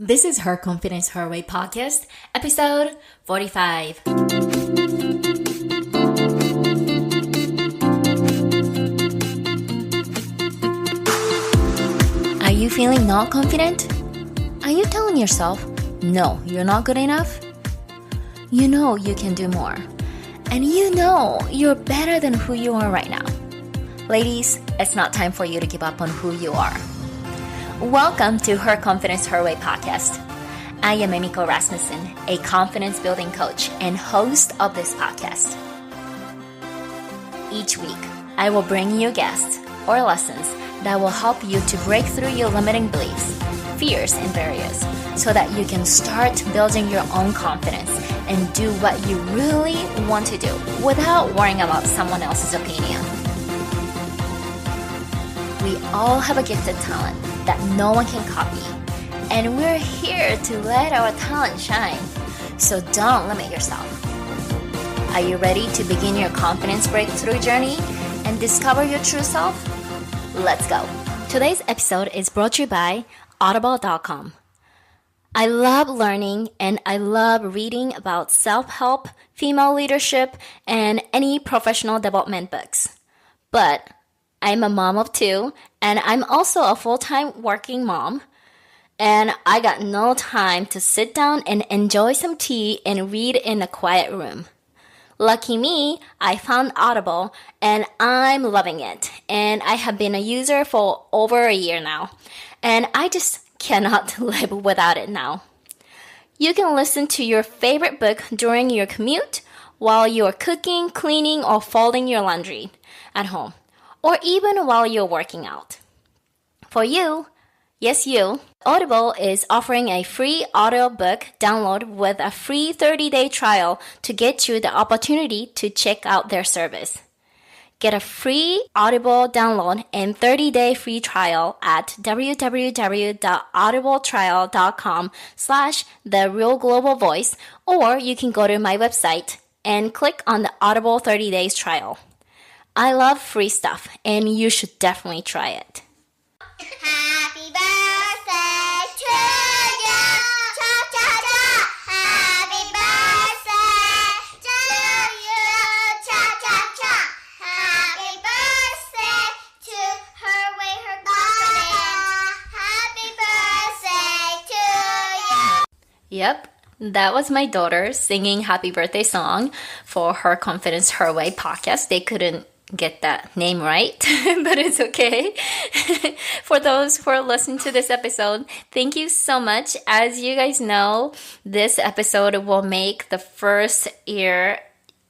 This is Her Confidence Her Way podcast, episode 45. Are you feeling not confident? Are you telling yourself, no, you're not good enough? You know you can do more. And you know you're better than who you are right now. Ladies, it's not time for you to give up on who you are. Welcome to Her Confidence Her Way podcast. I am Emiko Rasmussen, a confidence building coach and host of this podcast. Each week, I will bring you guests or lessons that will help you to break through your limiting beliefs, fears, and barriers so that you can start building your own confidence and do what you really want to do without worrying about someone else's opinion. We all have a gifted talent that no one can copy, and we're here to let our talent shine. So don't limit yourself. Are you ready to begin your confidence breakthrough journey and discover your true self? Let's go. Today's episode is brought to you by Audible.com. I love learning and I love reading about self-help, female leadership, and any professional development books. But I'm a mom of two, and I'm also a full-time working mom, and I got no time to sit down and enjoy some tea and read in a quiet room. Lucky me, I found Audible, and I'm loving it, and I have been a user for over a year now, and I just cannot live without it now. You can listen to your favorite book during your commute, while you're cooking, cleaning, or folding your laundry at home, or even while you're working out. For you, yes you, Audible is offering a free audiobook download with a free 30-day trial to get you the opportunity to check out their service. Get a free Audible download and 30-day free trial at www.audibletrial.com/therealglobalvoice, or you can go to my website and click on the Audible 30 days trial. I love free stuff, and you should definitely try it. Happy birthday to you. Cha-cha-cha. Happy birthday to you. Cha-cha-cha. Happy birthday to her way, her confidence. Happy birthday to you. Yep, that was my daughter singing happy birthday song for Her Confidence Her Way podcast. They couldn't get that name right, but it's okay. For those who are listening to this episode, thank you so much. As you guys know, this episode will make the first year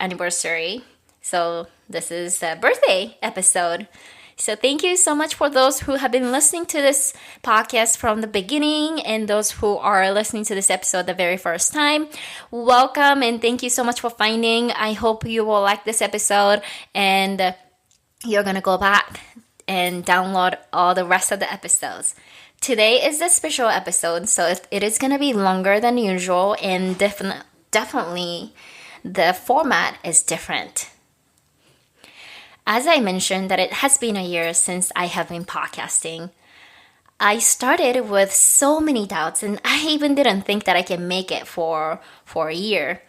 anniversary. So this is a birthday episode. So thank you so much for those who have been listening to this podcast from the beginning and those who are listening to this episode the very first time. Welcome and thank you so much for finding. I hope you will like this episode and you're going to go back and download all the rest of the episodes. Today is a special episode, so it is going to be longer than usual, and definitely the format is different. As I mentioned that it has been a year since I have been podcasting. I started with so many doubts, and I even didn't think that I can make it for a year.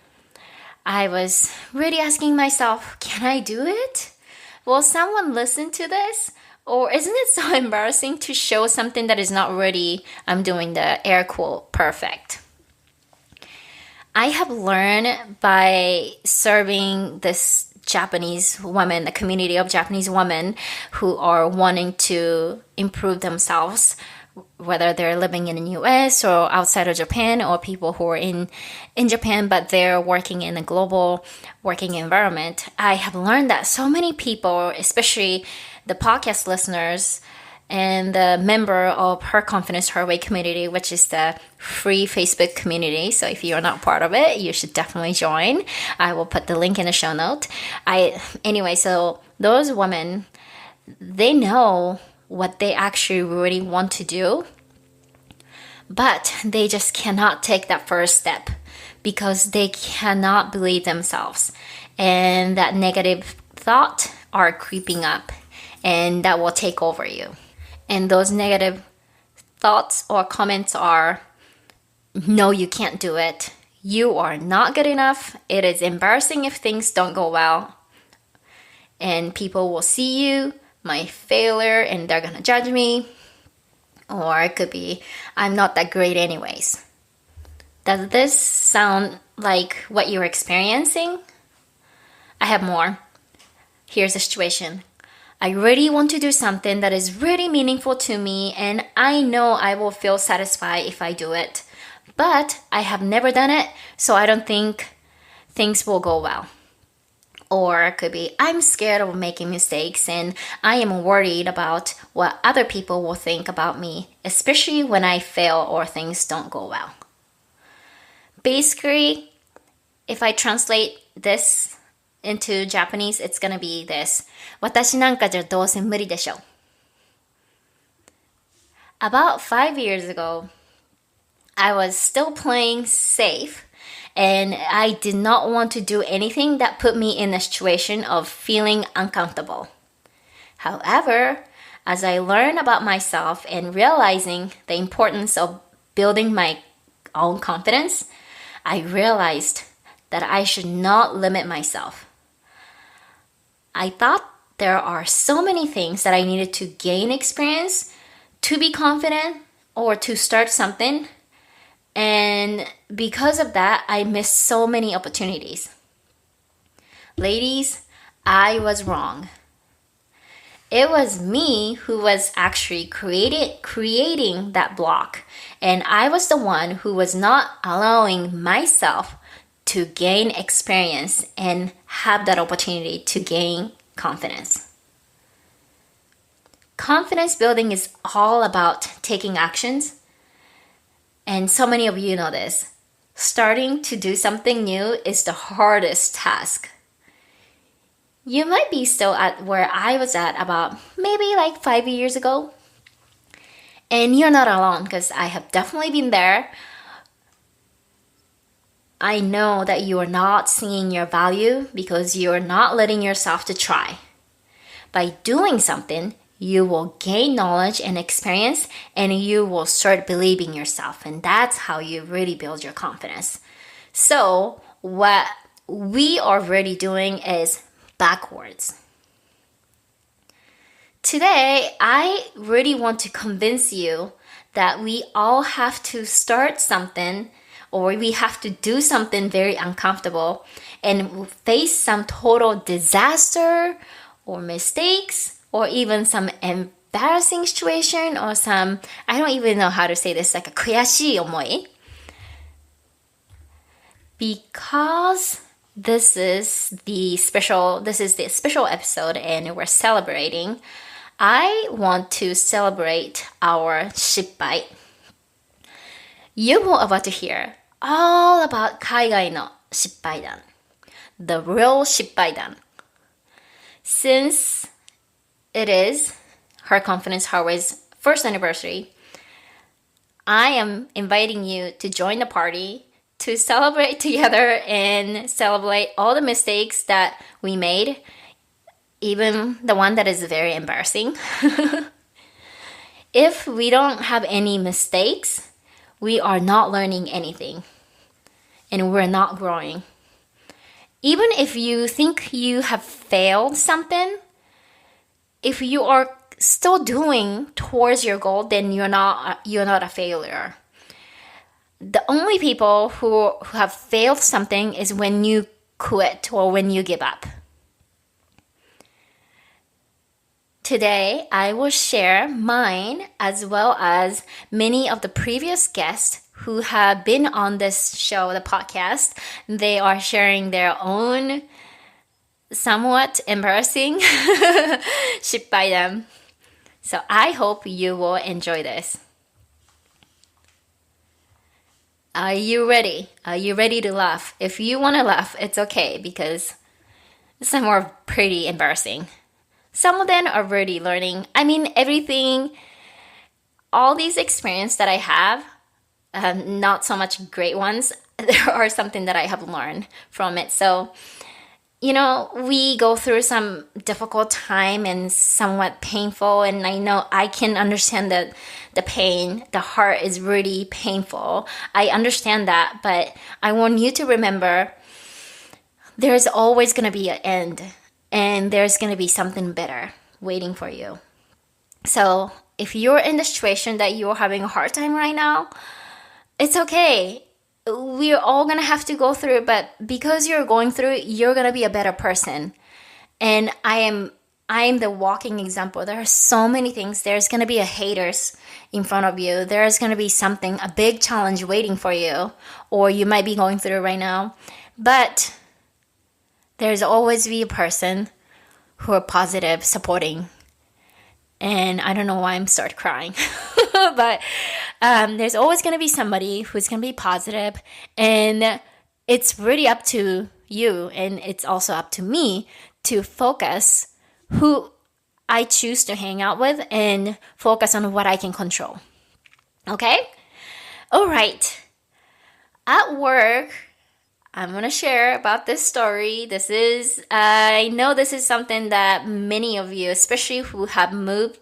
I was really asking myself, can I do it? Will someone listen to this? Or isn't it so embarrassing to show something that is not really, I'm doing the air quote, perfect? I have learned by serving this Japanese women, the community of Japanese women who are wanting to improve themselves, whether they're living in the US or outside of Japan, or people who are in Japan but they're working in a global working environment. I have learned that so many people, especially the podcast listeners and the member of Her Confidence Her Way community, which is the free Facebook community. So if you're not part of it, you should definitely join. I will put the link in the show note. So those women, they know what they actually really want to do, but they just cannot take that first step because they cannot believe themselves, and that negative thought are creeping up, and that will take over you. And those negative thoughts or comments are, no, you can't do it. You are not good enough. It is embarrassing if things don't go well. And people will see you, my failure, and they're gonna judge me. Or it could be, I'm not that great anyways. Does this sound like what you're experiencing? I have more. Here's the situation. I really want to do something that is really meaningful to me, and I know I will feel satisfied if I do it. But I have never done it, so I don't think things will go well. Or it could be, I'm scared of making mistakes and I am worried about what other people will think about me, especially when I fail or things don't go well. Basically, if I translate this into Japanese, it's gonna be this. 私なんかじゃどうせ無理でしょ。About 5 years ago, I was still playing safe, and I did not want to do anything that put me in a situation of feeling uncomfortable. However, as I learned about myself and realizing the importance of building my own confidence, I realized that I should not limit myself. I thought there are so many things that I needed to gain experience to be confident or to start something. And because of that, I missed so many opportunities. Ladies, I was wrong. It was me who was actually creating that block. And I was the one who was not allowing myself to gain experience and have that opportunity to gain confidence. Confidence building is all about taking actions. And so many of you know this. Starting to do something new is the hardest task. You might be still at where I was at about maybe like 5 years ago. And you're not alone because I have definitely been there. I know that you are not seeing your value because you are not letting yourself to try. By doing something, you will gain knowledge and experience, and you will start believing yourself. And that's how you really build your confidence. So what we are really doing is backwards. Today, I really want to convince you that we all have to start something, or we have to do something very uncomfortable and face some total disaster or mistakes or even some embarrassing situation or some, I don't even know how to say this, like a 悔しい思い. Because this is the special episode and we're celebrating, I want to celebrate our 失敗. You will about to hear all about 海外の失敗談, the real 失敗談. Since it is Her Confidence Harway's first anniversary, I am inviting you to join the party to celebrate together and celebrate all the mistakes that we made, even the one that is very embarrassing. If we don't have any mistakes, we are not learning anything and we're not growing. Even if you think you have failed something, if you are still doing towards your goal, then you're not a failure. The only people who have failed something is when you quit or when you give up. Today, I will share mine as well as many of the previous guests who have been on this show, the podcast. They are sharing their own somewhat embarrassing 失敗談. So I hope you will enjoy this. Are you ready? Are you ready to laugh? If you want to laugh, it's okay because some are pretty embarrassing. Some of them are really learning. I mean, everything, all these experiences that I have, not so much great ones, there are something that I have learned from it. So we go through some difficult time and somewhat painful, and I know I can understand that the pain, the heart is really painful. I understand that, but I want you to remember there's always going to be an end, and there's going to be something better waiting for you. So if you're in the situation that you're having a hard time right now, it's okay. We're all going to have to go through it, but because you're going through it, you're going to be a better person. And I am the walking example. There are so many things. There's going to be a haters in front of you. There's going to be something, a big challenge waiting for you, or you might be going through it right now. But there's always be a person who are positive, supporting. And I don't know why I'm start crying. But there's always going to be somebody who's going to be positive, and it's really up to you, and it's also up to me to focus who I choose to hang out with and focus on what I can control. Okay? All right. At work, I'm going to share about this story. I know this is something that many of you, especially who have moved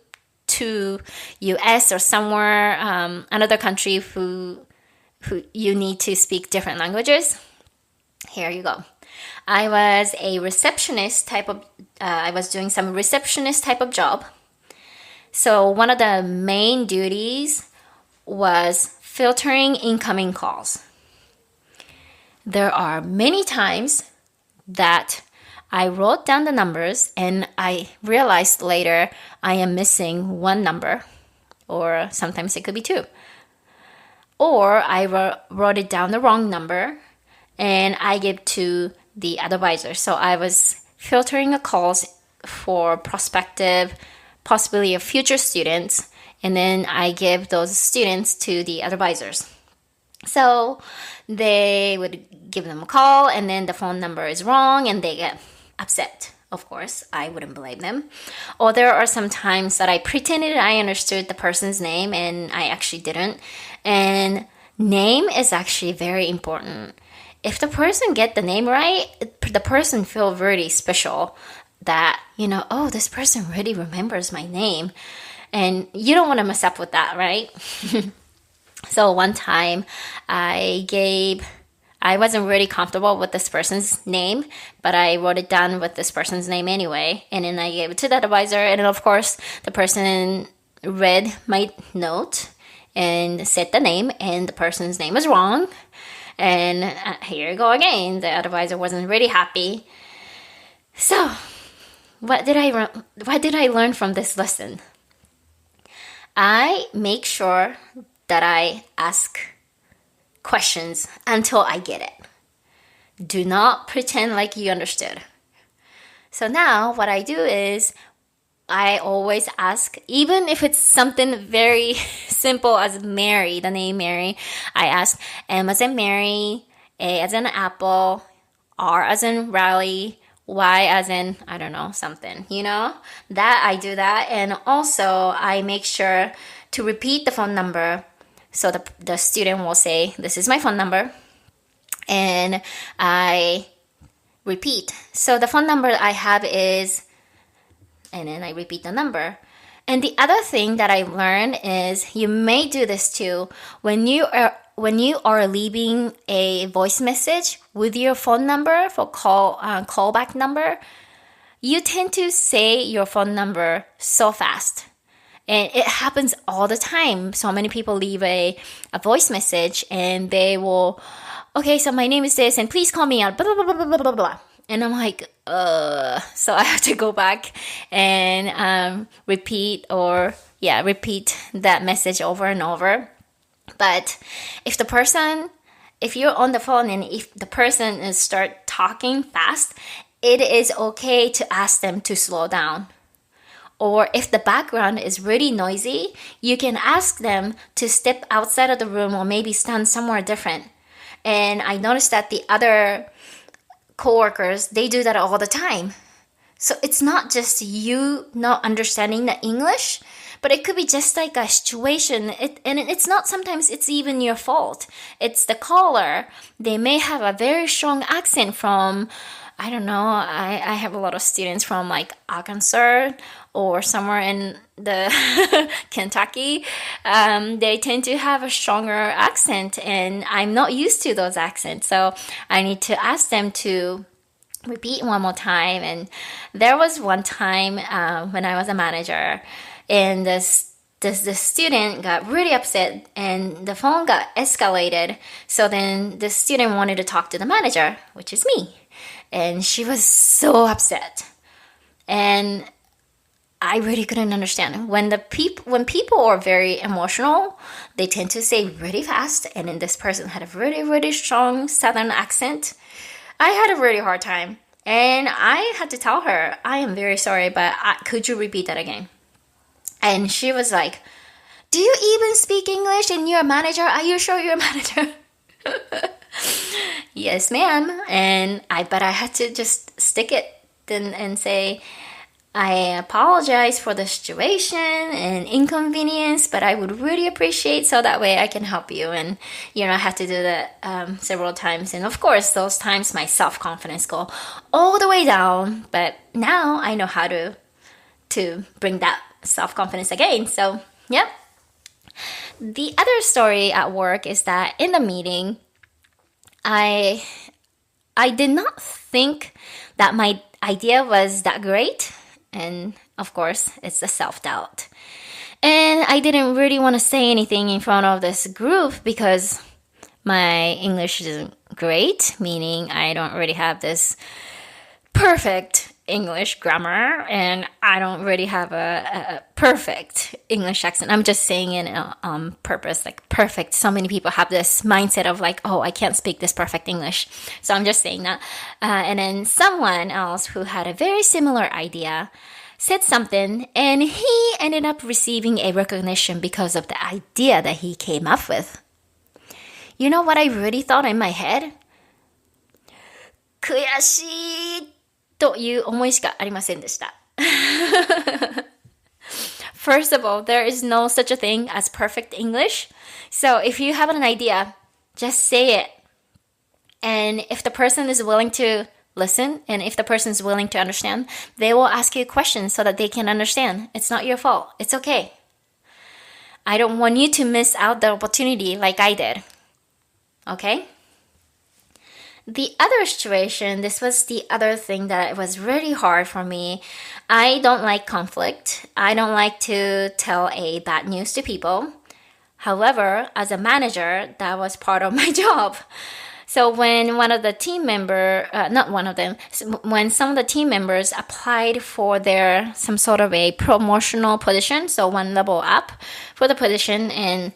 to US or somewhere, another country who you need to speak different languages. Here you go. I was doing some receptionist type of job. So one of the main duties was filtering incoming calls. There are many times that I wrote down the numbers and I realized later I am missing one number, or sometimes it could be two. Or I wrote it down the wrong number and I give to the advisor. So I was filtering the calls for prospective, possibly of future students, and then I give those students to the advisors. So they would give them a call and then the phone number is wrong and they get upset. Of course, I wouldn't blame them. Or there are some times that I pretended I understood the person's name and I actually didn't. And name is actually very important. If the person get the name right, the person feel really special that, oh, this person really remembers my name. And you don't want to mess up with that, right? So one time I wasn't really comfortable with this person's name, but I wrote it down with this person's name anyway. And then I gave it to the advisor. And then, of course, the person read my note and said the name, and the person's name was wrong. And here you go again. The advisor wasn't really happy. So what did I learn from this lesson? I make sure that I ask questions until I get it. Do not pretend like you understood. So now what I do is I always ask, even if it's something very simple as Mary, the name Mary, I ask M as in Mary, A as in apple, R as in Raleigh, Y as in, I don't know, something, that I do that. And also I make sure to repeat the phone number. So the student will say, this is my phone number. And I repeat. So the phone number I have is, and then I repeat the number. And the other thing that I learned is you may do this too. When you are leaving a voice message with your phone number for callback number, you tend to say your phone number so fast. And it happens all the time. So many people leave a voice message and they will, okay, so my name is this and please call me out, blah, blah, blah, blah, blah, blah. And I'm like, so I have to go back and repeat that message over and over. But if you're on the phone and if the person start talking fast, it is okay to ask them to slow down. Or if the background is really noisy, you can ask them to step outside of the room or maybe stand somewhere different. And I noticed that the other coworkers, they do that all the time. So it's not just you not understanding the English, but it could be just like a situation. And it's not, sometimes it's even your fault. It's the caller. They may have a very strong accent from I don't know, I have a lot of students from like Arkansas or somewhere in the Kentucky. They tend to have a stronger accent, and I'm not used to those accents. So I need to ask them to repeat one more time. And there was one time when I was a manager, and the student got really upset and the phone got escalated. So then the student wanted to talk to the manager, which is me. And she was so upset. And I really couldn't understand. When people are very emotional, they tend to say really fast. And then this person had a really, really strong Southern accent. I had a really hard time. And I had to tell her, I am very sorry, but could you repeat that again? And she was like, do you even speak English and you're a manager? Are you sure you're a manager? Yes, ma'am. But I had to just stick it and say, I apologize for the situation and inconvenience, but I would really appreciate so that way I can help you. And, I had to do that several times. And of course, those times my self-confidence go all the way down. But now I know how to bring that self-confidence again. So, yeah. The other story at work is that in the meeting, I did not think that my idea was that great. And of course, it's the self-doubt. And I didn't really want to say anything in front of this group because my English isn't great, meaning I don't really have this perfect English grammar, and I don't really have a perfect English accent. I'm just saying it on purpose, like perfect. So many people have this mindset of like, oh, I can't speak this perfect English. So I'm just saying that. And then someone else who had a very similar idea said something, and he ended up receiving a recognition because of the idea that he came up with. You know what I really thought in my head? 悔しいという思いしかありませんでした。First of all, there is no such a thing as perfect English. So if you have an idea, just say it. And if the person is willing to listen, and if the person is willing to understand, they will ask you questions so that they can understand. It's not your fault. It's okay. I don't want you to miss out the opportunity like I did. Okay? The other situation, this was the other thing that was really hard for me. I don't like conflict. I don't like to tell a bad news to people. However, as a manager, that was part of my job. So when one of the team member, when some of the team members applied for some sort of a promotional position, so one level up for the position, and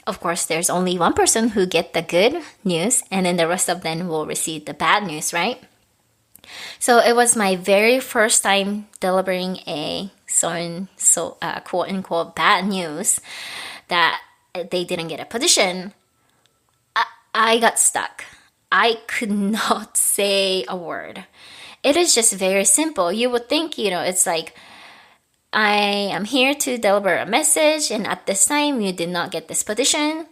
of course, there's only one person who get the good news, and then the rest of them will receive the bad news, right? So it was my very first time delivering a quote unquote bad news that they didn't get a position. I got stuck. I could not say a word. It is just very simple. You would think, it's like, I am here to deliver a message, and at this time you did not get this position.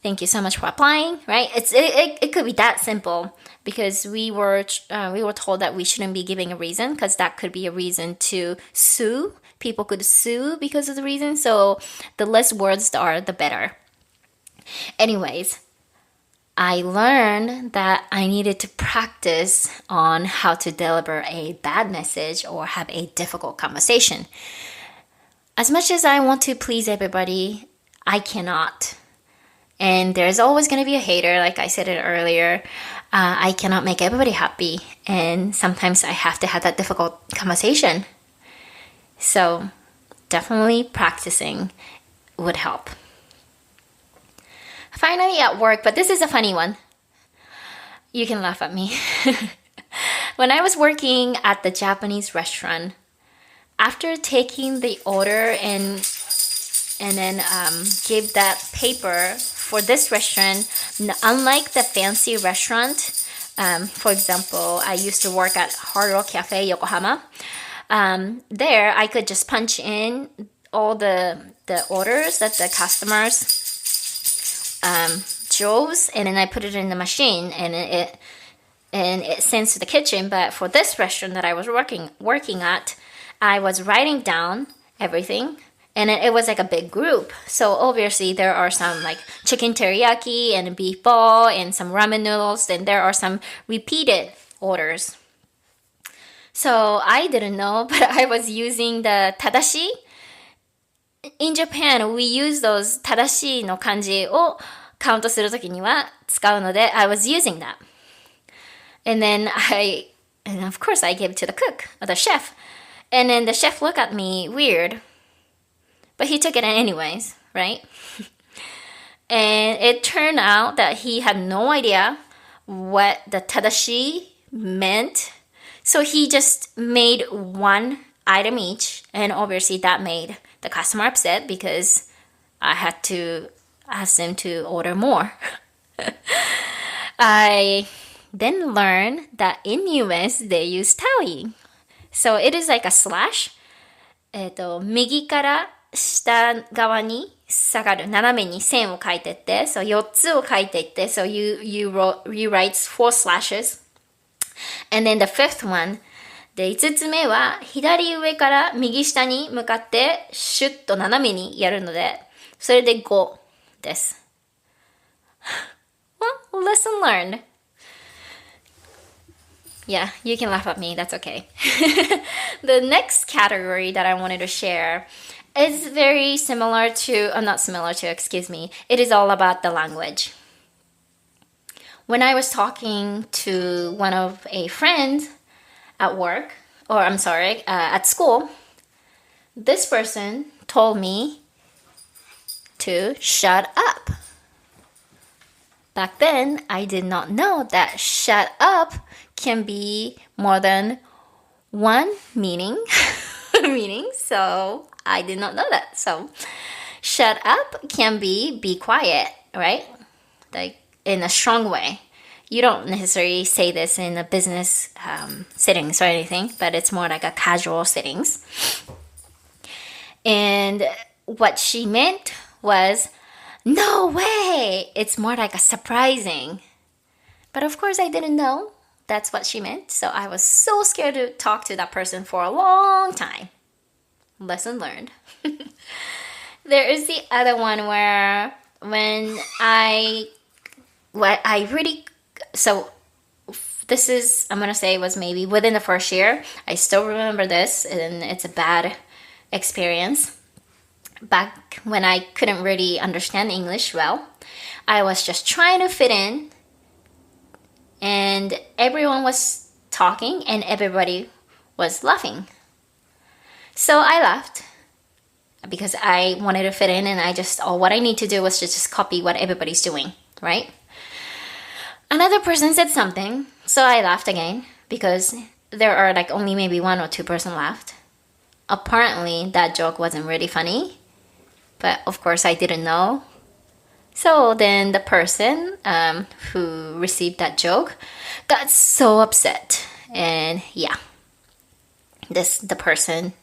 Thank you so much for applying, right? It could be that simple, because we were told that we shouldn't be giving a reason, because that could be a reason to sue. People could sue because of the reason. So the less words there are, the better. Anyways, I learned that I needed to practice on how to deliver a bad message or have a difficult conversation. As much as I want to please everybody, I cannot. And there's always going to be a hater, like I said it earlier. I cannot make everybody happy. And sometimes I have to have that difficult conversation. So definitely practicing would help. Finally at work, but this is a funny one. You can laugh at me. When I was working at the Japanese restaurant, after taking the order and then give that paper for this restaurant, unlike the fancy restaurant, for example, I used to work at Hard Rock Cafe Yokohama. There, I could just punch in all the orders that the customers chose, and then I put it in the machine, and and it sends to the kitchen. But for this restaurant that I was working at, I was writing down everything, and it was like a big group. So obviously there are some like chicken teriyaki and beef ball and some ramen noodles, and there are some repeated orders. So I didn't know, but I was using the tadashi. In Japan, we use those tadashi の漢字をカウントするときには使うので、I was using that. And of course I gave it to the cook, or the chef. And then the chef looked at me weird. But he took it anyways, right? And it turned out that he had no idea what the tadashi meant. So he just made one item each. And obviously that made the customer upset because I had to ask them to order more. I then learned that in US they use tally. So it is like a slash. 右から下側に下がる斜めに線を書いてって、so 4つを書いていって、so you write 4 slashes. And then the fifth one, で5つ目は左上から右下に向かってシュッと斜めにやるので、それで5です。Well, lesson learned. Yeah, you can laugh at me. That's okay. The next category that I wanted to share is very similar to, not similar to, excuse me. It is all about the language. When I was talking to one of a friends at work, or I'm sorry, at school, this person told me to shut up. Back then, I did not know that shut up can be more than one meaning, so I did not know that. So, shut up can be quiet, right? Like in a strong way. You don't necessarily say this in a business settings or anything, but it's more like a casual settings. And what she meant was, no way! It's more like a surprising. But of course I didn't know that's what she meant. So I was so scared to talk to that person for a long time. Lesson learned. There is the other one where when so this is, I'm going to say it was maybe within the first year. I still remember this, and it's a bad experience. Back when I couldn't really understand English well, I was just trying to fit in, and everyone was talking and everybody was laughing. So I laughed because I wanted to fit in, and what I need to do was just copy what everybody's doing, right? Another person said something, so I laughed again because there are like only maybe 1 or 2 person laughed. Apparently that joke wasn't really funny, but of course I didn't know. So then the person who received that joke got so upset, and yeah, the person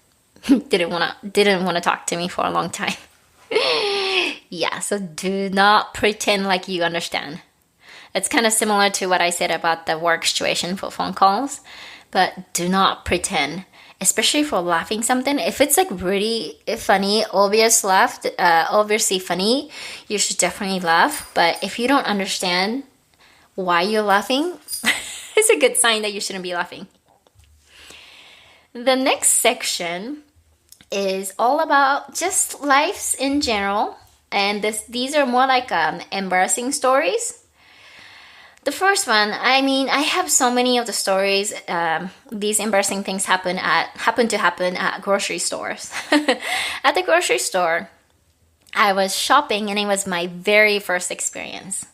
didn't want to talk to me for a long time. Yeah, so do not pretend like you understand. It's kind of similar to what I said about the work situation for phone calls, but do not pretend, especially for laughing something. If it's like really funny, obviously funny, you should definitely laugh. But if you don't understand why you're laughing, it's a good sign that you shouldn't be laughing. The next section is all about just lives in general, and these are more like embarrassing stories. The first one, I have so many of the stories. These embarrassing things happen to happen at grocery stores. At the grocery store, I was shopping, and it was my very first experience.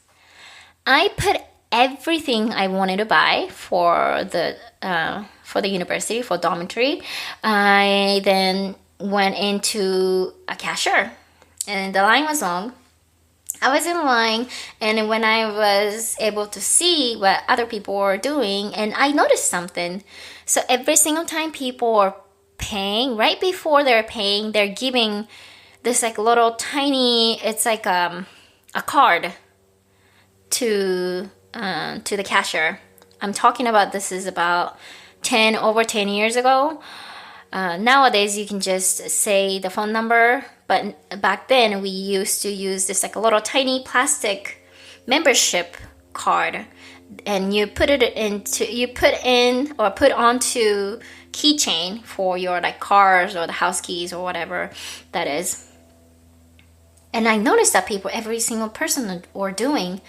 I put everything I wanted to buy for the university, for dormitory. I then went into a cashier, and the line was long. I was in line, and when I was able to see what other people were doing, and I noticed something. So every single time people are paying, right before they're paying, they're giving this like little tiny, it's like a card to the cashier. I'm talking about this is about over 10 years ago. Nowadays, you can just say the phone number, but back then we used to use this like a little tiny plastic membership card, and you put onto keychain for your like cars or the house keys or whatever that is. And I noticed that every single person were doing,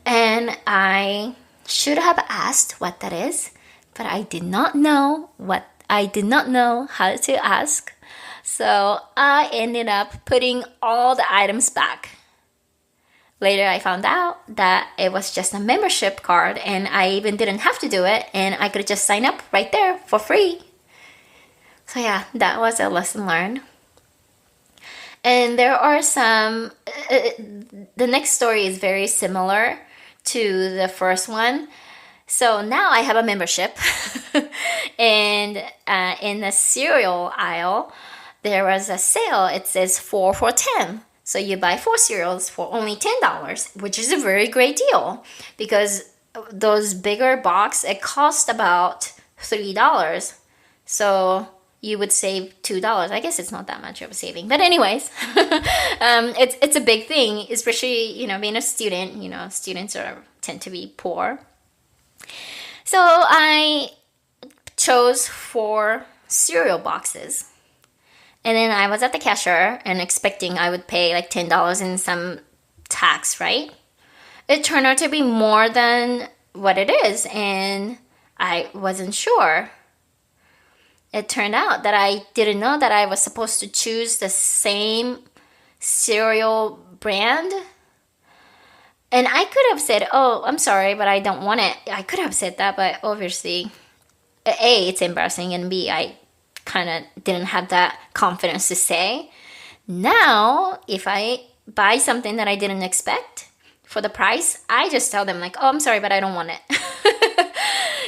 and I should have asked what that is, but I did not know how to ask. So I ended up putting all the items back. Later, I found out that it was just a membership card, and I even didn't have to do it, and I could just sign up right there for free. So yeah, that was a lesson learned. And there are some, the next story is very similar to the first one. So now I have a membership, and in the cereal aisle, there was a sale. It says 4 for $10. So you buy 4 cereals for only $10, which is a very great deal, because those bigger box, it cost about $3. So you would save $2. I guess it's not that much of a saving, but anyways, it's a big thing, especially, being a student. Students tend to be poor. So I chose 4 cereal boxes. And then I was at the cashier and expecting I would pay like $10 in some tax, right? It turned out to be more than what it is, and I wasn't sure. It turned out that I didn't know that I was supposed to choose the same cereal brand. And I could have said, "Oh, I'm sorry, but I don't want it." I could have said that, but obviously, A, it's embarrassing, and B, I kind of didn't have that confidence to say. Now, if I buy something that I didn't expect for the price, I just tell them like, "Oh, I'm sorry, but I don't want it."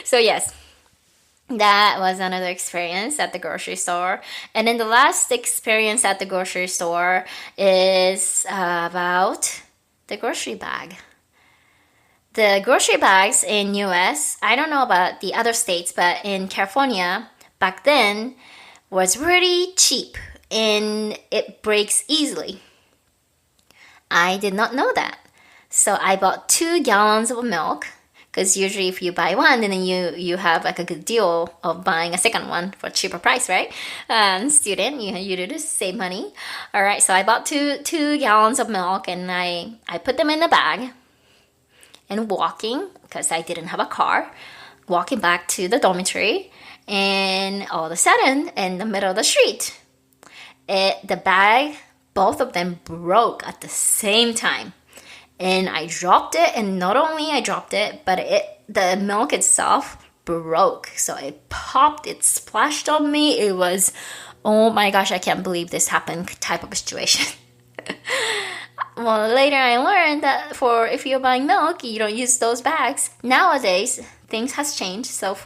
So yes, that was another experience at the grocery store. And then the last experience at the grocery store is about the grocery bag. The grocery bags in US, I don't know about the other states, but in California, back then, was really cheap and it breaks easily. I did not know that. So I bought 2 gallons of milk, because usually if you buy one, then you have like a good deal of buying a second one for a cheaper price, right? Student, you do this, save money. All right, so I bought 2 gallons of milk, and I put them in a bag, and walking, because I didn't have a car, walking back to the dormitory, and all of a sudden, in the middle of the street, the bag, both of them broke at the same time. And I dropped it, and not only I dropped it, but the milk itself broke. So it popped, it splashed on me. It was, oh my gosh, I can't believe this happened type of situation. Well, later I learned that if you're buying milk, you don't use those bags. Nowadays, things has changed. So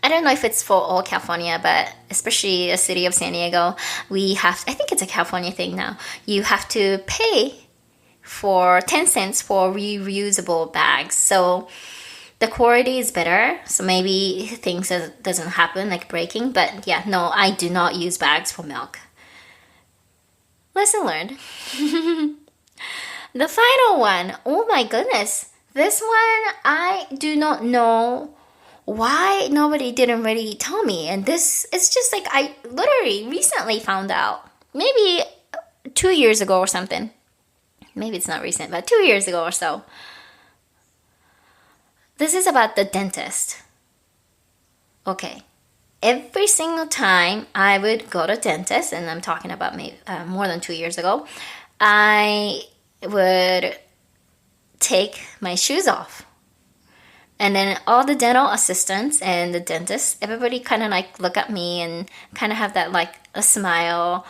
I don't know if it's for all California, but especially the city of San Diego, I think it's a California thing now. You have to pay for 10 cents for reusable bags. So the quality is better. So maybe things doesn't happen like breaking. But yeah, no, I do not use bags for milk. Lesson learned. The final one. Oh my goodness. This one, I do not know why nobody didn't really tell me. And this is just like I literally recently found out. Maybe 2 years ago or something. Maybe it's not recent, but 2 years ago or so. This is about the dentist. Okay. Every single time I would go to dentist, and I'm talking about maybe more than 2 years ago, I would take my shoes off. And then all the dental assistants and the dentist, everybody kind of like look at me and kind of have that like a smile.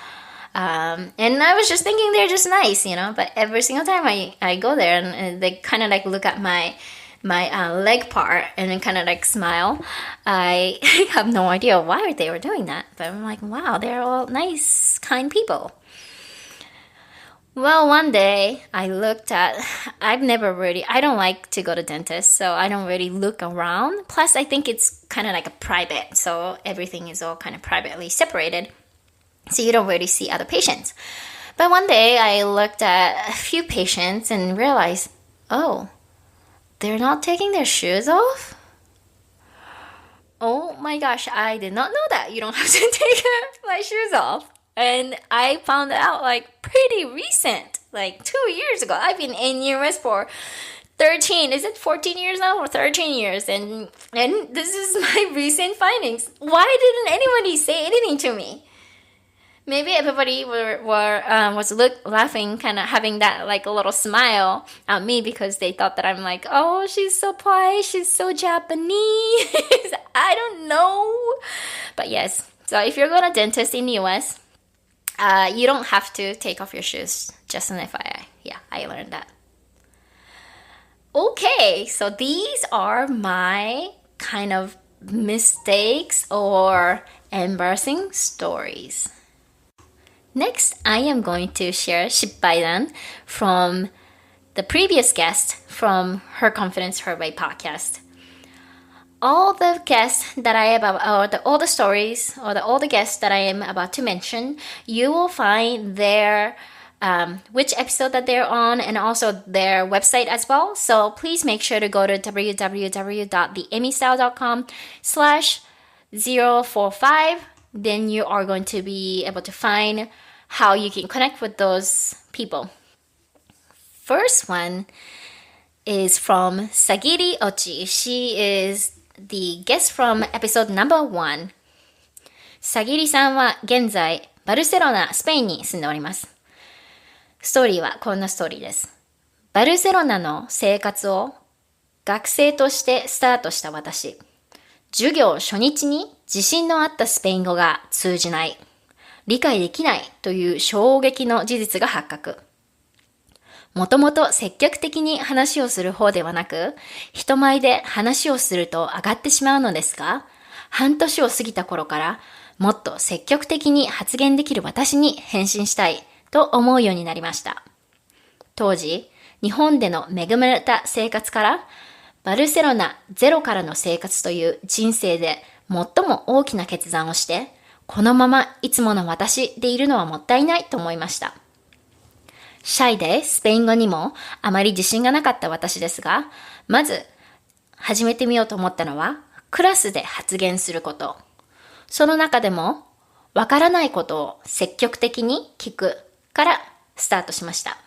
And I was just thinking they're just nice, but every single time I go there, and they kind of like look at my leg part and then kind of like smile. I have no idea why they were doing that, but I'm like, wow, they're all nice, kind people. Well, one day I looked at, I don't like to go to dentist, so I don't really look around. Plus, I think it's kind of like a private, so everything is all kind of privately separated, so you don't really see other patients. But one day I looked at a few patients and realized, oh, they're not taking their shoes off? Oh my gosh, I did not know that. You don't have to take my shoes off. And I found out like pretty recent, like 2 years ago. I've been in US for 13, is it 14 years now or 13 years? And this is my recent findings. Why didn't anybody say anything to me? Maybe everybody was laughing, kind of having that like a little smile at me because they thought that I'm like, oh, she's so polite, she's so Japanese. I don't know. But yes, so if you're going to dentist in the US, you don't have to take off your shoes. Just an FYI. Yeah, I learned that. Okay, so these are my kind of mistakes or embarrassing stories. Next, I am going to share 失敗談 from the previous guest from Her Confidence Her Way podcast. All the guests that I am about, or all the stories, or all the guests that I am about to mention, you will find their which episode that they're on and also their website as well. So please make sure to go to www.theamystyle.com/045. Then you are going to be able to find how you can connect with those people. First one is from Sagiri Ochi. She is the guest from episode number 1. さぎりさんは現在バルセロナ、スペインに住んでおります。ストーリーはこんなストーリーです。バルセロナの生活を学生としてスタートした私。授業初日に自信のあったスペイン語が通じない、理解できないという衝撃の事実が発覚。もともと積極的に話をする方ではなく、人前で話をすると上がってしまうのですが、半年を過ぎた頃からもっと積極的に発言できる私に変身したいと思うようになりました。当時、日本での恵まれた生活からバルセロナゼロからの生活という人生で最も大きな決断をして、このままいつもの私でいるのはもったいないと思いました。シャイでスペイン語にもあまり自信がなかった私ですが、まず始めてみようと思ったのはクラスで発言すること。その中でもわからないことを積極的に聞くからスタートしました。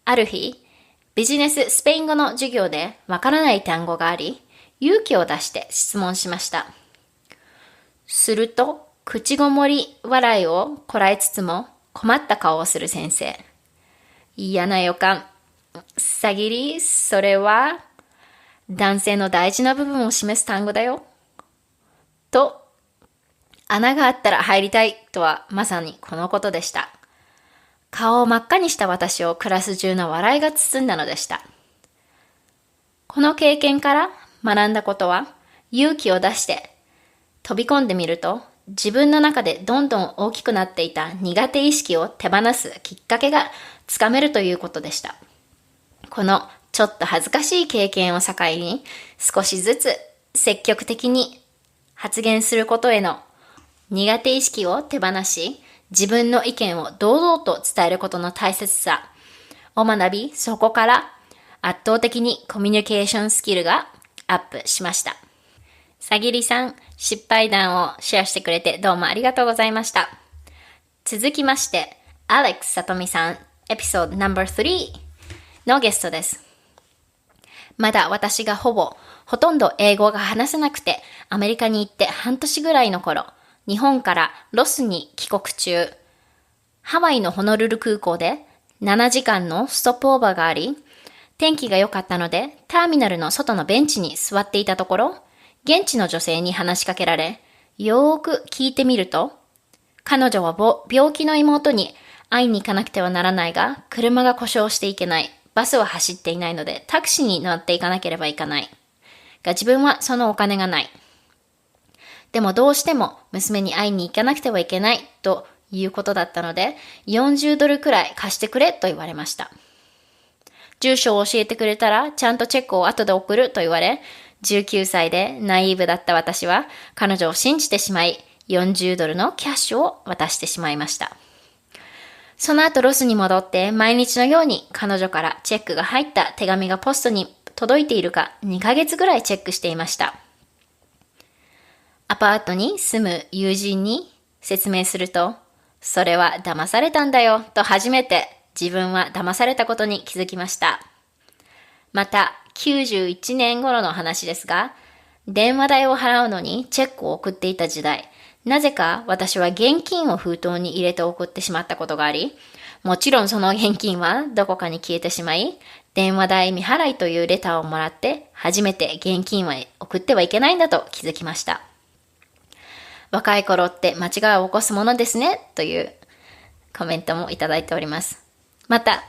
ある日、ビジネススペイン語の授業でわからない単語があり、勇気を出して質問しました。すると、口ごもり笑いをこらえつつも困った顔をする先生。嫌な予感。さぎり、それは男性の大事な部分を示す単語だよ。と、穴があったら入りたいとはまさにこのことでした。顔を真っ赤にした私をクラス中の笑いが包んだのでした。この経験から学んだことは、勇気を出して飛び込んでみると、自分の中でどんどん大きくなっていた苦手意識を手放すきっかけがつかめるということでした。このちょっと恥ずかしい経験を境に、少しずつ積極的に発言することへの苦手意識を手放し、自分の意見を堂々と伝えることの大切さを学び、そこから圧倒的にコミュニケーションスキルがアップしました。さぎりさん、失敗談をシェアしてくれてどうもありがとうございました。続きまして、アレックスさとみさん、エピソード No.3 のゲストです。まだ私がほとんど英語が話せなくて、アメリカに行って半年ぐらいの頃、日本からロスに帰国中、ハワイのホノルル空港で7時間のストップオーバーがあり、天気が良かったのでターミナルの外のベンチに座っていたところ、現地の女性に話しかけられ、よーく聞いてみると、彼女は病気の妹に会いに行かなくてはならないが、車が故障していけない。バスは走っていないのでタクシーに乗っていかなければいけない。が自分はそのお金がない。でもどうしても娘に会いに行かなくてはいけないということだったので、40ドルくらい貸してくれと言われました。住所を教えてくれたらちゃんとチェックを後で送ると言われ、19歳でナイーブだった私は彼女を信じてしまい、40ドルのキャッシュを渡してしまいました。その後ロスに戻って毎日のように彼女からチェックが入った手紙がポストに届いているか2ヶ月ぐらいチェックしていました。アパートに住む友人に説明すると、それは騙されたんだよと初めて自分は騙されたことに気づきました。また91年頃の話ですが、電話代を払うのにチェックを送っていた時代、なぜか私は現金を封筒に入れて送ってしまったことがあり、もちろんその現金はどこかに消えてしまい、電話代未払いというレターをもらって初めて現金は送ってはいけないんだと気づきました。若い頃って間違いを起こすものですねというコメントもいただいております。また、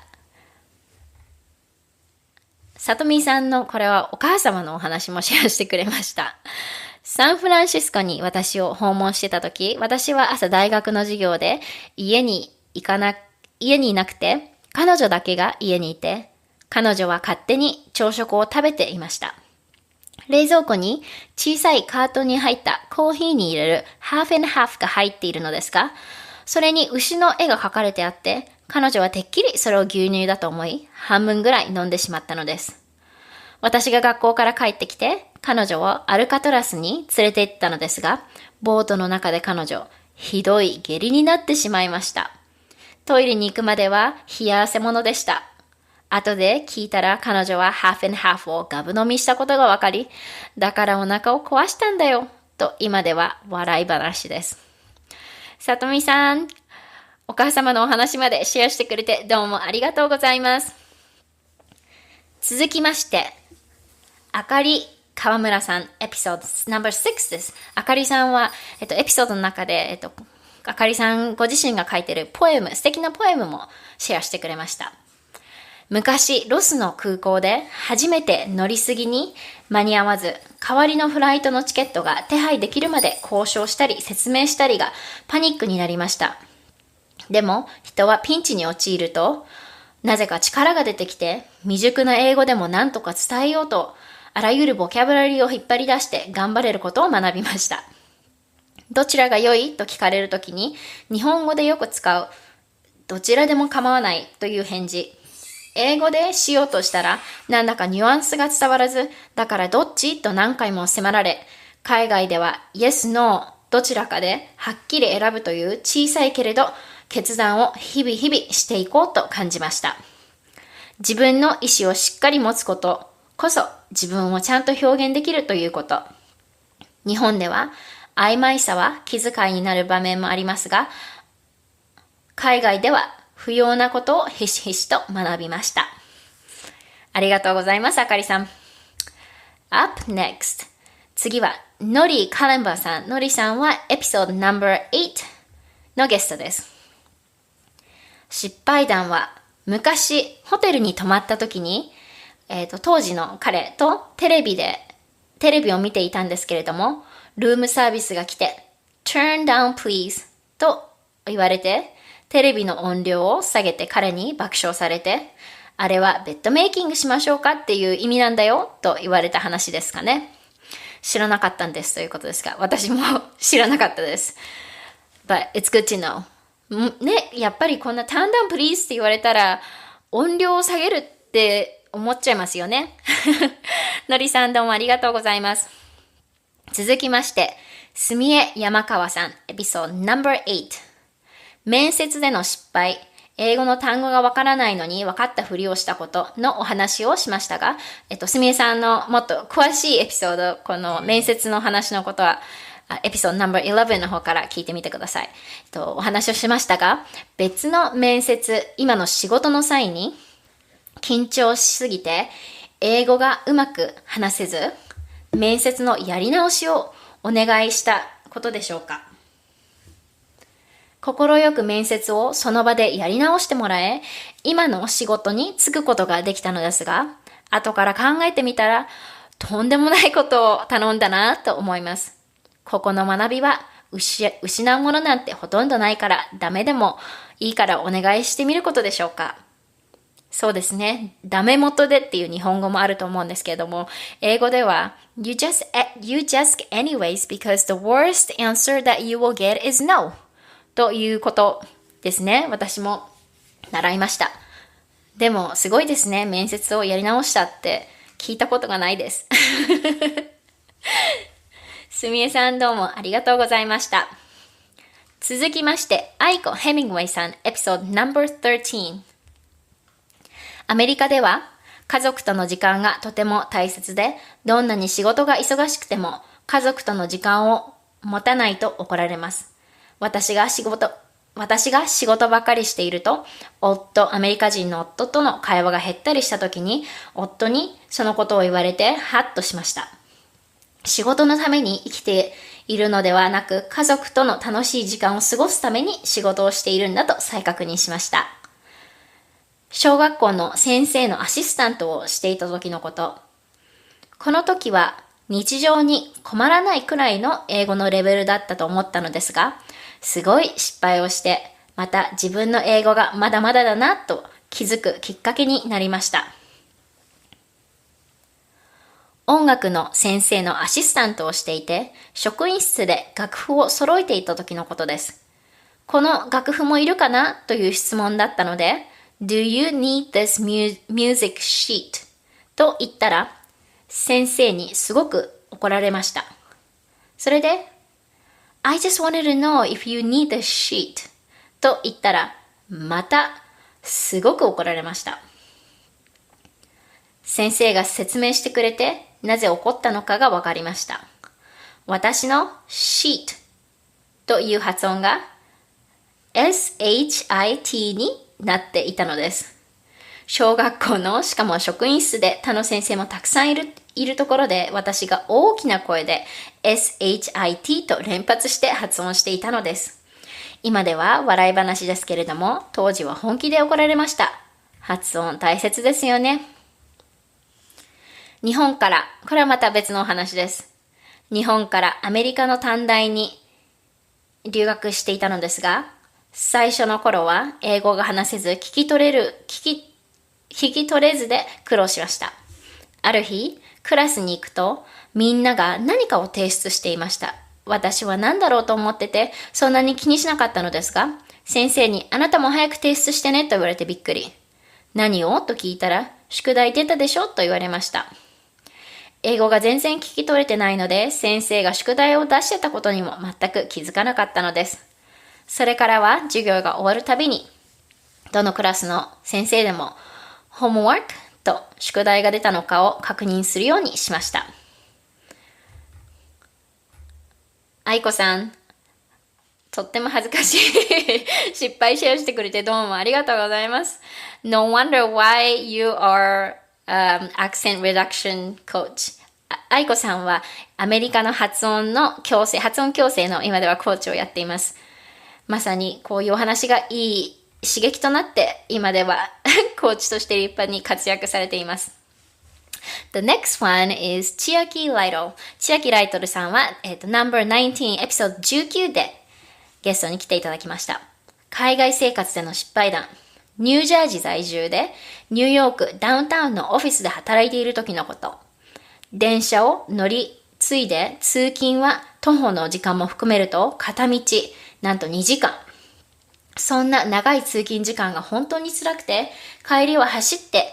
さとみさんのこれはお母様のお話もシェアしてくれました。サンフランシスコに私を訪問してた時、私は朝大学の授業で家にいなくて、彼女だけが家にいて、彼女は勝手に朝食を食べていました。冷蔵庫に小さいカートに入ったコーヒーに入れるハーフ&ハーフが入っているのですが、それに牛の絵が描かれてあって、彼女はてっきりそれを牛乳だと思い、半分ぐらい飲んでしまったのです。私が学校から帰ってきて、彼女をアルカトラスに連れて行ったのですが、ボートの中で彼女、ひどい下痢になってしまいました。トイレに行くまでは冷や汗ものでした。後で聞いたら彼女はハーフ&ハーフをガブ飲みしたことがわかり、だからお腹を壊したんだよ、と今では笑い話です。さとみさん、お母様のお話までシェアしてくれてどうもありがとうございます。続きまして、あかり川村さん、エピソード No.6 です。あかりさんは、エピソードの中で、あかりさんご自身が書いている素敵なポエムもシェアしてくれました。昔、ロスの空港で初めて乗り継ぎに間に合わず、代わりのフライトのチケットが手配できるまで交渉したり説明したりがパニックになりました。でも、人はピンチに陥ると、なぜか力が出てきて、未熟な英語でも何とか伝えようと、あらゆるボキャブラリーを引っ張り出して頑張れることを学びました。どちらが良いと聞かれるときに、日本語でよく使う、どちらでも構わないという返事。英語でしようとしたら、なんだかニュアンスが伝わらず、だからどっちと何回も迫られ、海外では Yes, No どちらかではっきり選ぶという小さいけれど決断を日々していこうと感じました。自分の意思をしっかり持つことこそ自分をちゃんと表現できるということ。日本では曖昧さは気遣いになる場面もありますが、海外では不要なことをひしひしと学びました。ありがとうございます、あかりさん。Up next。次は、ノリカレンバーさん。ノリさんはエピソード No.8 のゲストです。失敗談は、昔ホテルに泊まった時に、当時の彼とテレビを見ていたんですけれども、ルームサービスが来て、Turn down please と言われて、テレビの音量を下げて彼に爆笑されて、あれはベッドメイキングしましょうかっていう意味なんだよと言われた話ですかね。知らなかったんですということですが、私も知らなかったです。But it's good to know. ね、やっぱりこんな turn down please って言われたら音量を下げるって思っちゃいますよね。のりさんどうもありがとうございます。続きまして、すみえ山川さん、エピソード No.8。面接での失敗、英語の単語がわからないのに分かったふりをしたことのお話をしましたが、すみえさんのもっと詳しいエピソード、この面接の話のことは、エピソード No.11 の方から聞いてみてください。お話をしましたが、別の面接、今の仕事の際に、緊張しすぎて、英語がうまく話せず、面接のやり直しをお願いしたことでしょうか。心よく面接をその場でやり直してもらえ、今の仕事に就くことができたのですが、後から考えてみたら、とんでもないことを頼んだなと思います。ここの学びは、失うものなんてほとんどないからダメでもいいからお願いしてみることでしょうか。そうですね。ダメ元でっていう日本語もあると思うんですけれども、英語では you just anyways because the worst answer that you will get is no ということですね。私も習いました。でもすごいですね。面接をやり直したって聞いたことがないです。すみえさんどうもありがとうございました。続きまして、愛子ヘミングウェイさん、エピソード No.13。アメリカでは家族との時間がとても大切で、どんなに仕事が忙しくても家族との時間を持たないと怒られます。私が仕事ばっかりしていると、アメリカ人の夫との会話が減ったりした時に、夫にそのことを言われてハッとしました。仕事のために生きているのではなく、家族との楽しい時間を過ごすために仕事をしているんだと再確認しました。小学校の先生のアシスタントをしていた時のこと。この時は日常に困らないくらいの英語のレベルだったと思ったのですが、すごい失敗をして、また自分の英語がまだまだだなと気づくきっかけになりました。音楽の先生のアシスタントをしていて、職員室で楽譜を揃えていた時のことです。この楽譜もいるかなという質問だったので、Do you need this music sheet? と言ったら、先生にすごく怒られました。それで、I just wanted to know if you need this sheet と言ったら、またすごく怒られました。先生が説明してくれて、なぜ怒ったのかがわかりました。私の sheet という発音が shit になっていたのです。小学校のしかも職員室で他の先生もたくさんいるところで、私が大きな声で shit と連発して発音していたのです。今では笑い話ですけれども、当時は本気で怒られました。発音大切ですよね。日本から、これはまた別のお話です。日本からアメリカの短大に留学していたのですが、最初の頃は英語が話せず聞き取れずで苦労しました。ある日、クラスに行くとみんなが何かを提出していました。私は何だろうと思ってて、そんなに気にしなかったのですが、先生にあなたも早く提出してねと言われてびっくり。何をと聞いたら、宿題出たでしょと言われました。英語が全然聞き取れてないので、先生が宿題を出してたことにも全く気づかなかったのです。それからは授業が終わるたびに、どのクラスの先生でも、ホームワークと宿題が出たのかを確認するようにしました。愛子さん、とっても恥ずかしい失敗シェアしてくれてどうもありがとうございます。No wonder why you are、accent reduction coach. 愛子さんはアメリカの発音矯正の今ではコーチをやっています。まさにこういうお話がいい刺激となって今ではコーチとして立派に活躍されています。The next one is 千秋ライトル。千秋ライトルさんは、No.19 エピソード19でゲストに来ていただきました。海外生活での失敗談。ニュージャージー在住でニューヨークダウンタウンのオフィスで働いている時のこと。電車を乗り継いで通勤は徒歩の時間も含めると片道なんと2時間。そんな長い通勤時間が本当に辛くて、帰りは走って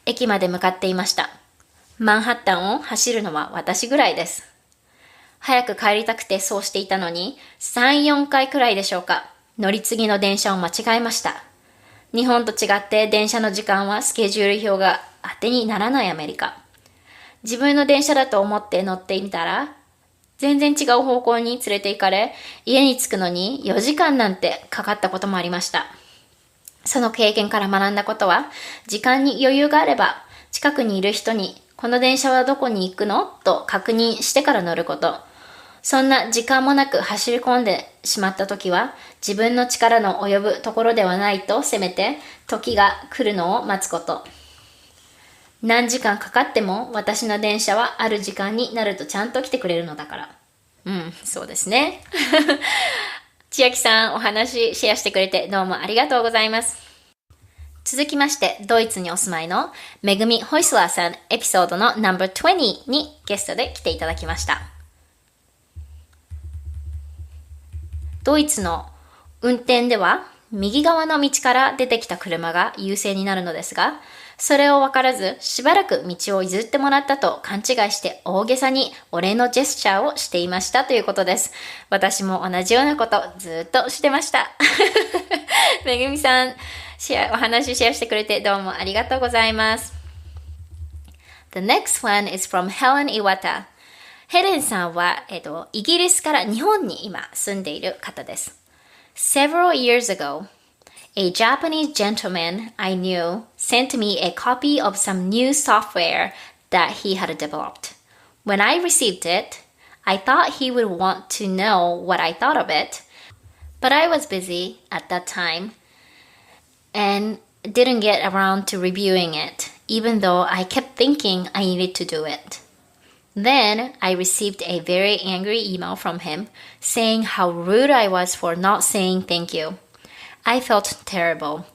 駅まで向かっていました。マンハッタンを走るのは私ぐらいです。早く帰りたくてそうしていたのに、3、4回くらいでしょうか。乗り継ぎの電車を間違えました。日本と違って電車の時間はスケジュール表が当てにならないアメリカ。自分の電車だと思って乗ってみたら、全然違う方向に連れて行かれ、家に着くのに4時間なんてかかったこともありました。その経験から学んだことは、時間に余裕があれば、近くにいる人に、この電車はどこに行くのと確認してから乗ること。そんな時間もなく走り込んでしまった時は、自分の力の及ぶところではないとせめて、時が来るのを待つこと。何時間かかっても私の電車はある時間になるとちゃんと来てくれるのだから。そうですね。千秋さん、お話シェアしてくれてどうもありがとうございます。続きまして、ドイツにお住まいのめぐみホイスラーさん、エピソードの No.20 にゲストで来ていただきました。ドイツの運転では右側の道から出てきた車が優勢になるのですが、それを分からずしばらく道を譲ってもらったと勘違いして大げさにお礼のジェスチャーをしていましたということです。私も同じようなことずっとしてました。めぐみさん、お話シェアしてくれてどうもありがとうございます。The next one is from Helen Iwata。ヘレンさんは、イギリスから日本に今住んでいる方です。Several years ago, a Japanese gentleman I knew sent me a copy of some new software that he had developed. When I received it, I thought he would want to know what I thought of it, but I was busy at that time and didn't get around to reviewing it, even though I kept thinking I needed to do it.Then I received a very angry email from him saying how rude I was for not saying thank you. I felt terrible.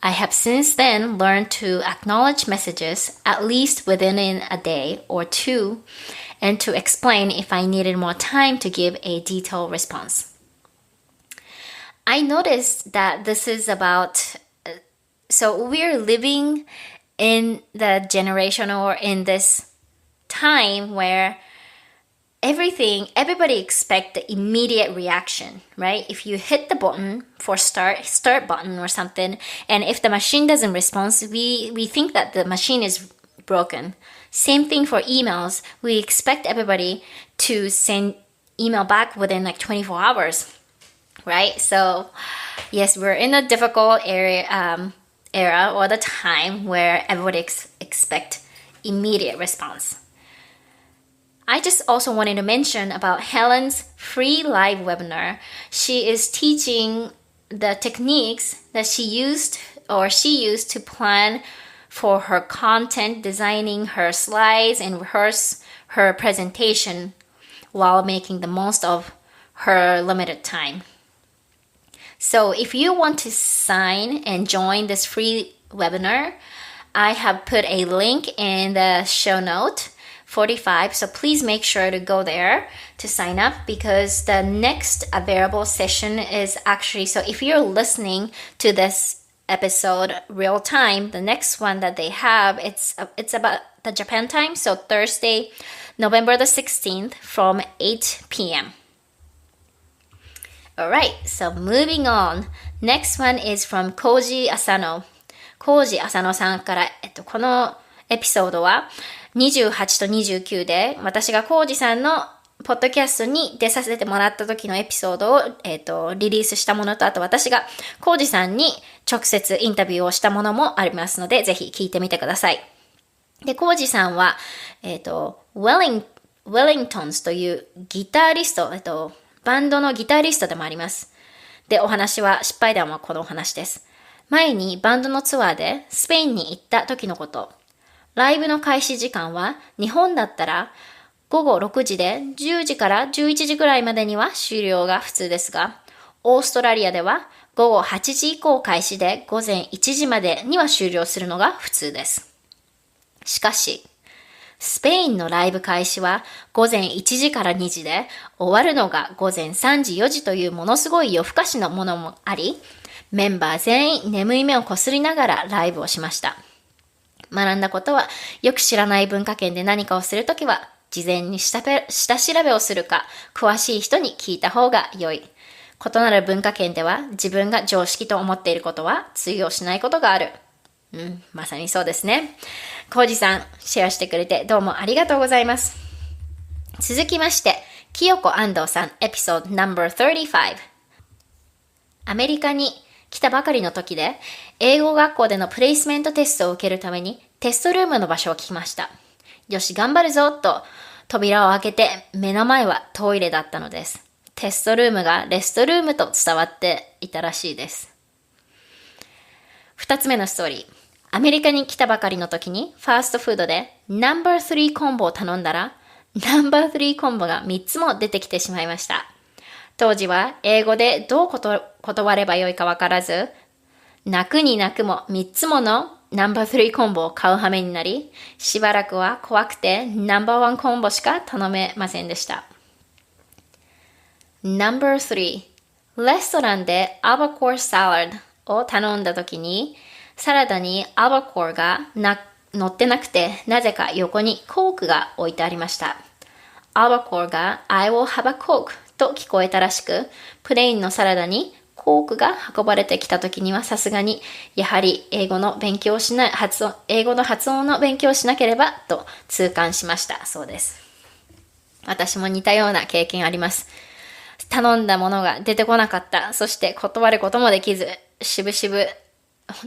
I have since then learned to acknowledge messages at least within a day or two and to explain if I needed more time to give a detailed response. I noticed that this is about, so we're living in the generation or in this time where everybody expect the immediate reaction, right? If you hit the button for start button or something, and if the machine doesn't respond, we think that the machine is broken. Same thing for emails. We expect everybody to send email back within like 24 hours, right? So yes, we're in a difficult era or the time where everybody expect immediate response.I just also wanted to mention about Helen's free live webinar. She is teaching the techniques that she used to plan for her content, designing her slides and rehearse her presentation while making the most of her limited time. So if you want to sign and join this free webinar, I have put a link in the show note.45, so please make sure to go there to sign up because the next available session is actually, so if you're listening to this episode real time, the next one that they have, it's about the Japan time, so Thursday, November the 16th from 8 p.m. Alright, so moving on. Next one is from Koji Asano. Koji Asano さんから、このエピソードは28と29で、私がコウジさんのポッドキャストに出させてもらった時のエピソードを、リリースしたものと、あと私がコウジさんに直接インタビューをしたものもありますので、ぜひ聞いてみてください。で、コウジさんは、ウェリントンズというギタリスト、バンドのギタリストでもあります。で、お話は、失敗談はこのお話です。前にバンドのツアーでスペインに行った時のこと。ライブの開始時間は日本だったら午後6時で10時から11時ぐらいまでには終了が普通ですが、オーストラリアでは午後8時以降開始で午前1時までには終了するのが普通です。しかし、スペインのライブ開始は午前1時から2時で終わるのが午前3時4時というものすごい夜更かしのものもあり、メンバー全員眠い目をこすりながらライブをしました。学んだことは、よく知らない文化圏で何かをするときは、事前に下調べをするか、詳しい人に聞いた方が良い。異なる文化圏では、自分が常識と思っていることは通用しないことがある。まさにそうですね。コウジさん、シェアしてくれてどうもありがとうございます。続きまして、清子安藤さん、エピソード No.35。アメリカに来たばかりの時で、英語学校でのプレイスメントテストを受けるためにテストルームの場所を聞きました。よし、頑張るぞと扉を開けて目の前はトイレだったのです。テストルームがレストルームと伝わっていたらしいです。2つ目のストーリー。アメリカに来たばかりの時にファーストフードで No.3 コンボを頼んだらナンバー3コンボが3つも出てきてしまいました。当時は英語でどう断ればよいかわからず、泣くに泣くも3つものナンバー3コンボを買う羽目になり、しばらくは怖くてナンバー1コンボしか頼めませんでした。ナンバー3、レストランでアバコーサラダを頼んだ時に、サラダにアバコーが乗ってなくて、なぜか横にコークが置いてありました。アバコーが I will have a coke と聞こえたらしく、プレーンのサラダにコークが運ばれてきた時にはさすがにやはり英語の発音の勉強をしなければと痛感しました。そうです。私も似たような経験あります。頼んだものが出てこなかった。そして断ることもできず、しぶしぶ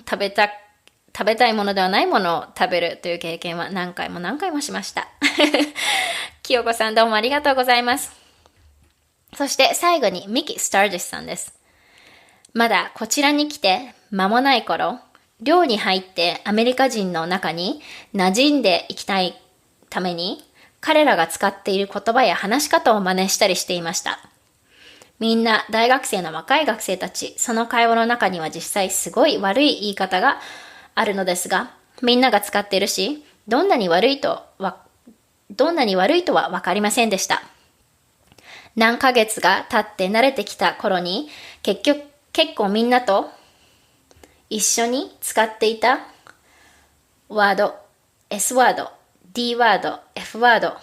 食べたいものではないものを食べるという経験は何回もしました。清子さんどうもありがとうございます。そして最後にミキ・スタージスさんです。まだこちらに来て間もない頃、寮に入ってアメリカ人の中に馴染んでいきたいために、彼らが使っている言葉や話し方を真似したりしていました。みんな大学生の若い学生たち、その会話の中には実際すごい悪い言い方があるのですが、みんなが使っているし、どんなに悪いとはわかりませんでした。何ヶ月が経って慣れてきた頃に、結構みんなと一緒に使っていたワード、S ワード、D ワード、F ワード。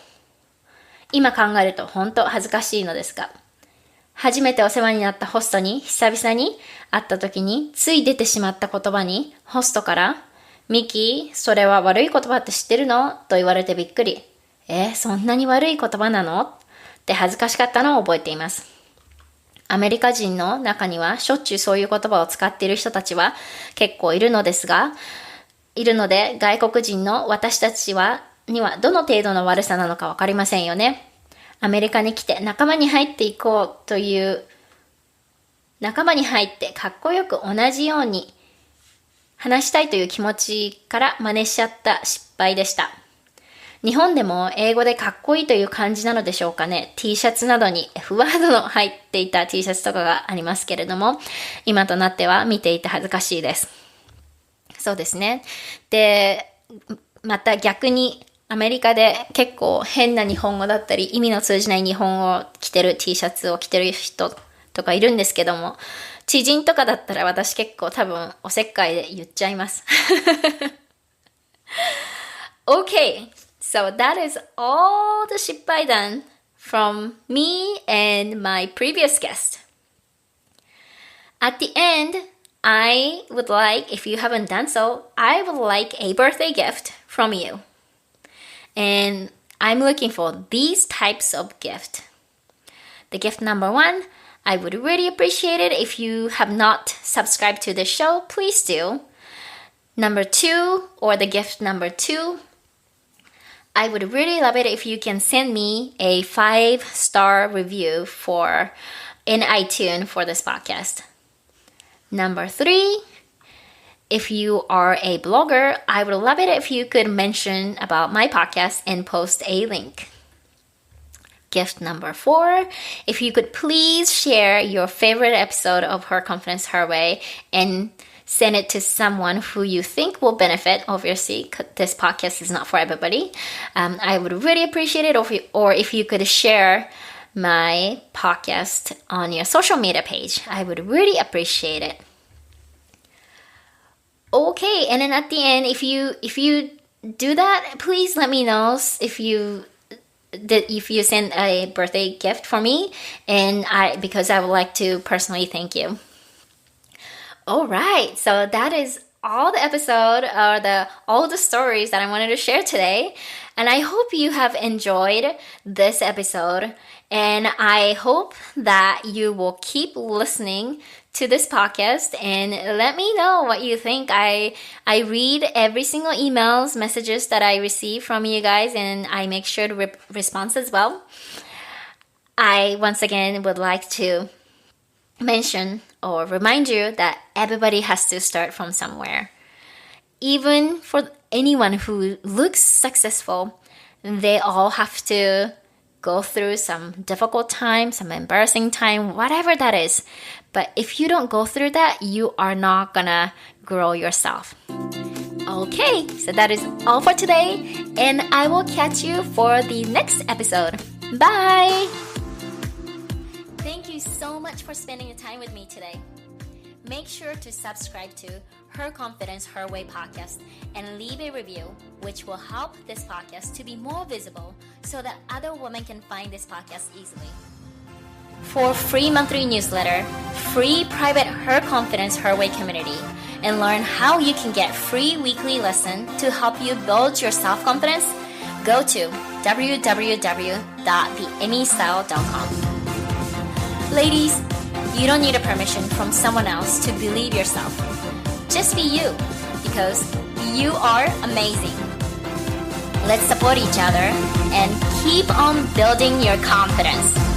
今考えると本当恥ずかしいのですが、初めてお世話になったホストに久々に会った時につい出てしまった言葉にホストからミキ、それは悪い言葉って知ってるのと言われてびっくり。そんなに悪い言葉なのって恥ずかしかったのを覚えています。アメリカ人の中にはしょっちゅうそういう言葉を使っている人たちは結構いるので外国人の私たちにはどの程度の悪さなのかわかりませんよね。アメリカに来て仲間に入ってかっこよく同じように話したいという気持ちから真似しちゃった失敗でした。日本でも英語でかっこいいという感じなのでしょうかね。T シャツなどに F ワードの入っていた T シャツとかがありますけれども、今となっては見ていて恥ずかしいです。そうですね。で、また逆にアメリカで結構変な日本語だったり意味の通じない日本語を着てる T シャツを着てる人とかいるんですけども、知人とかだったら私結構多分おせっかいで言っちゃいます。Okay, so that is all the 失敗談 from me and my previous guest. At the end, I would like, if you haven't done so, I would like a birthday gift from you.And I'm looking for these types of gift. The gift number 1, I would really appreciate it if you have not subscribed to this show, please do. Number 2, or the gift number 2, I would really love it if you can send me a 5-star review in iTunes for this podcast. Number 3, if you are a blogger, I would love it if you could mention about my podcast and post a link. Gift number 4, if you could please share your favorite episode of Her Confidence Her Way and send it to someone who you think will benefit. Obviously, this podcast is not for everybody. I would really appreciate it if you could share my podcast on your social media page. I would really appreciate it.Okay, and then at the end, if you do that, please let me know if you send a birthday gift for me, because I would like to personally thank you. All right, so that is all the episode or all the stories that I wanted to share today, and I hope you have enjoyed this episode, and I hope that you will keep listening to this podcast and let me know what you think. I read every single messages that I receive from you guys, and I make sure to respond as well. I once again would like to mention or remind you that everybody has to start from somewhere. Even for anyone who looks successful, they all have to go through some difficult time, some embarrassing time, whatever that is. But if you don't go through that, you are not gonna grow yourself. Okay, so that is all for today, and I will catch you for the next episode. Bye! Thank you so much for spending the time with me today. Make sure to subscribe to Her Confidence, Her Way podcast and leave a review, which will help this podcast to be more visible so that other women can find this podcast easily. For free monthly newsletter, free private Her Confidence, Her Way community, and learn how you can get free weekly lesson to help you build your self-confidence, go to www.theemmystyle.com. Ladies, you don't need a permission from someone else to believe yourself. Just be you, because you are amazing. Let's support each other and keep on building your confidence.